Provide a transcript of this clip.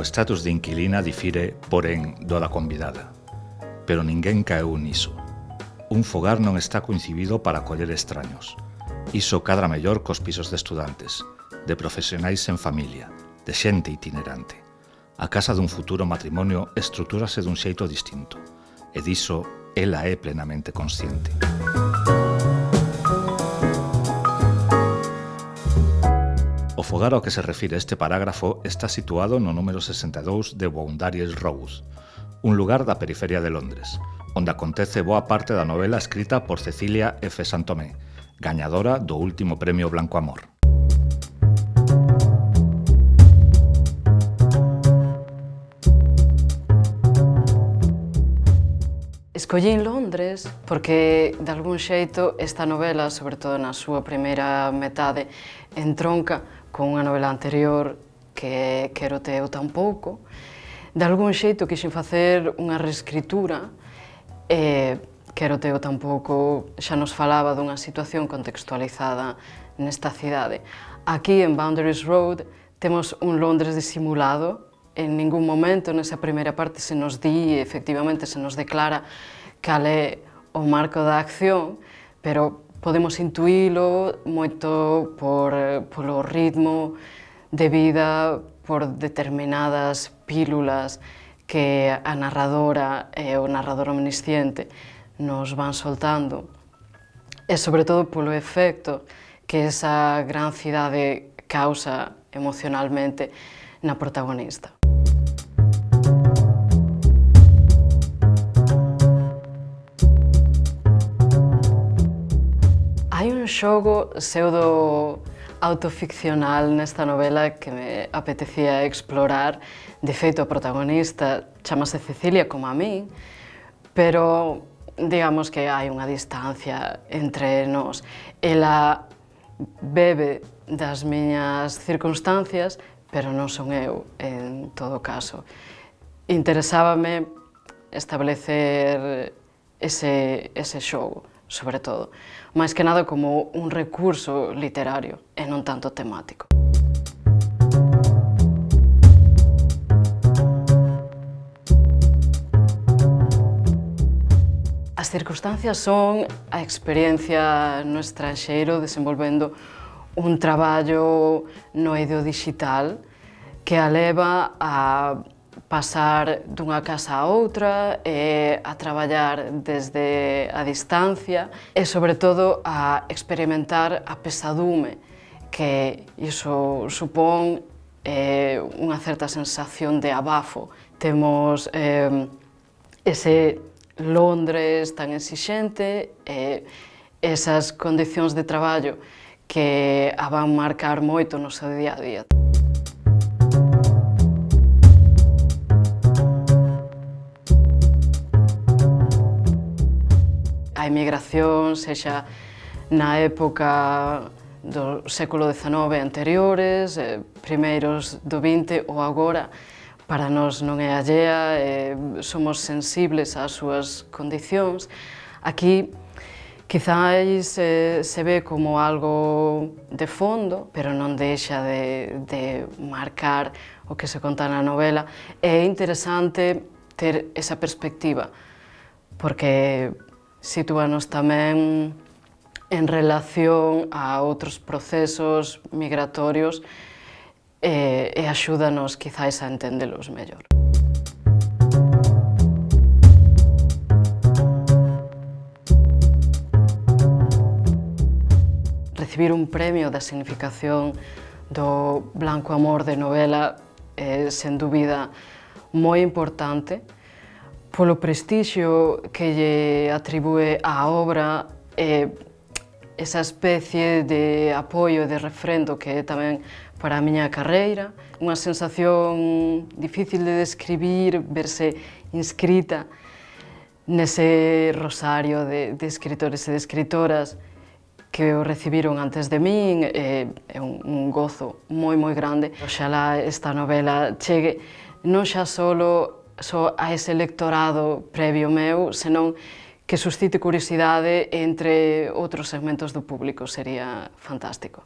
status de inquilina difire, porén, do da convidada. Pero ninguén caeu niso. Un fogar non está concibido para acoller extraños. Iso cadra mellor cos pisos de estudantes, de profesionais sen familia, de xente itinerante. A casa dun futuro matrimonio estrutúrase dun xeito distinto, e diso ela é plenamente consciente. O fogar ao que se refire este parágrafo está situado no número 62 de Boundaries Road, un lugar da periferia de Londres, onde acontece boa parte da novela escrita por Cecilia F. Santomé, gañadora do último premio Blanco Amor. Escollín Londres porque, de algún xeito, esta novela, sobre todo na súa primeira metade, entronca con unha novela anterior que Quero teu tampouco. De algún xeito quixen facer unha reescritura e Quero teu tampouco xa nos falaba dunha situación contextualizada nesta cidade. Aquí, en Boundaries Road, temos un Londres disimulado. En ningún momento nesa primeira parte se nos di, efectivamente se nos declara cal é o marco da acción, pero podemos intuílo moito polo ritmo de vida, por determinadas pílulas que a narradora e o narrador omnisciente nos van soltando, e sobre todo polo efecto que esa gran cidade causa emocionalmente na protagonista. Hai un xogo pseudo-autoficcional nesta novela que me apetecía explorar. De feito, a protagonista chamase Cecilia como a min, pero digamos que hai unha distancia entre nós. Ela bebe das miñas circunstancias, pero non son eu, en todo caso. Interesábame establecer ese xogo, sobre todo, máis que nada como un recurso literario e non tanto temático. As circunstancias son a experiencia no estranxeiro desenvolvendo un traballo no eido digital que a leva a pasar dunha casa a outra e a traballar desde a distancia e, sobre todo, a experimentar a pesadume que iso supón unha certa sensación de abafo. Temos ese Londres tan exixente e esas condicións de traballo que a van marcar moito no seu día a día. A emigración, sexa na época do século XIX anteriores, primeiros do XX ou agora, para nós non é allea, somos sensibles ás súas condicións. Aquí, quizáis se ve como algo de fondo, pero non deixa de marcar o que se conta na novela. É interesante ter esa perspectiva, porque sitúanos tamén en relación a outros procesos migratorios e axúdanos quizáis a entendelos mellor. Recibir un premio da significación do Blanco Amor de novela é, sen dúbida, moi importante polo prestixio que lle atribúe á obra e esa especie de apoio, de refrendo que é tamén para a miña carreira. Unha sensación difícil de describir, verse inscrita nese rosario de escritores e de escritoras que o recibiron antes de min, é un gozo moi grande. Oxalá esta novela chegue non xa só a ese lectorado previo meu, senón que suscite curiosidade entre outros segmentos do público. Sería fantástico.